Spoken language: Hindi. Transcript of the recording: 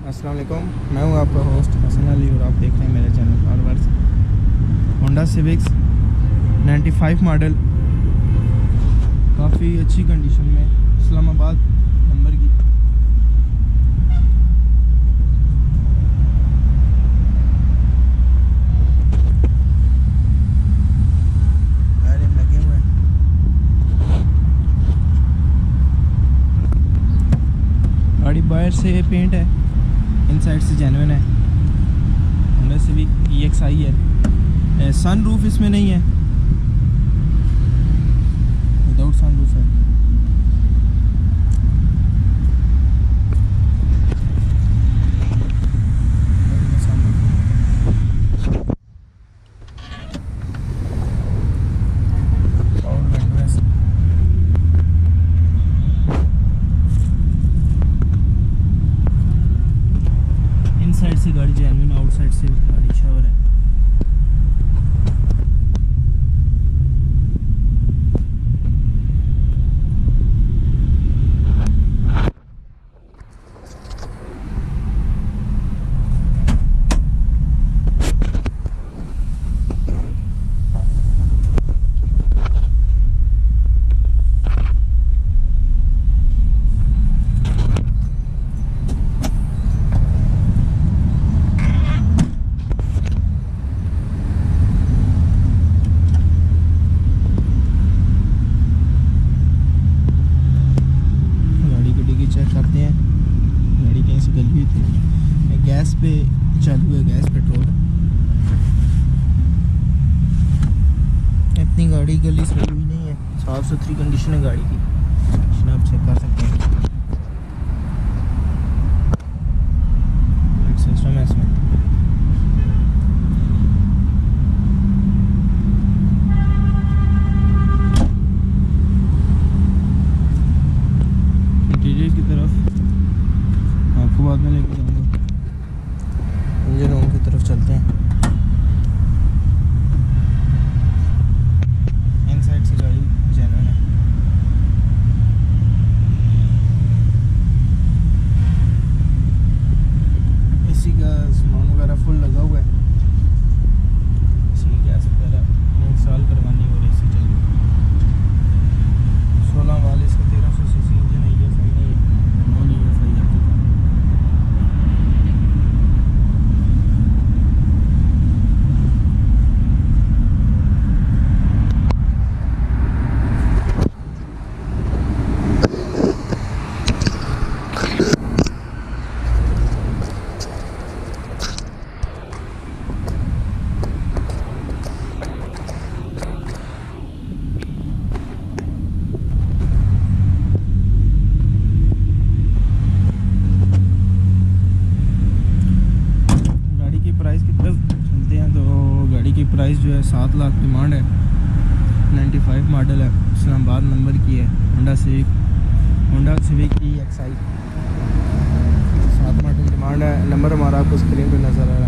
अस्सलाम वालेकुम, मैं हूं आपका होस्ट हसन अली और आप देख रहे हैं मेरे channel forwards. Honda civics 95 model, काफ़ी अच्छी कंडीशन में, इस्लामाबाद नंबर की। लगे हुए हैं, गाड़ी बाहर से पेंट है, इनसाइड से जेन्युइन है। होंडा सिविक EXI है। सन रूफ इसमें नहीं है, विदाउट सन रूफ है। साइड से गाड़ी जेन्युइन, आउटसाइड से गाड़ी शावर है। गैस पे चालू है, गैस पेट्रोल। इतनी गाड़ी गली सही हुई नहीं है, साफ सुथरी कंडीशन है गाड़ी की, कंडीशन आप चेक कर सकते हैं। सिस्टम है इसमें, इंटीरियर की तरफ आपको बाद में लेके जाऊँगा। इंजन रूम की तरफ चलते हैं। इनसाइड से गाड़ी जेन्युइन है। एसी का सामान वगैरह फुल लगा हुआ है। एसी की गैस वगैरह इंस्टॉल करवानी है और एसी चल रही है। 16 वाले इसका 1300 सीसी इंजन है। ये सही नहीं है, नॉन EFI है। प्राइस की तरफ चलते हैं। तो गाड़ी की प्राइस जो है 7 लाख डिमांड है। 95 मॉडल है, इस्लामाबाद नंबर की है। Honda civic EXI 7 model demand है। नंबर हमारा आपको स्क्रीन पे नज़र आ रहा है।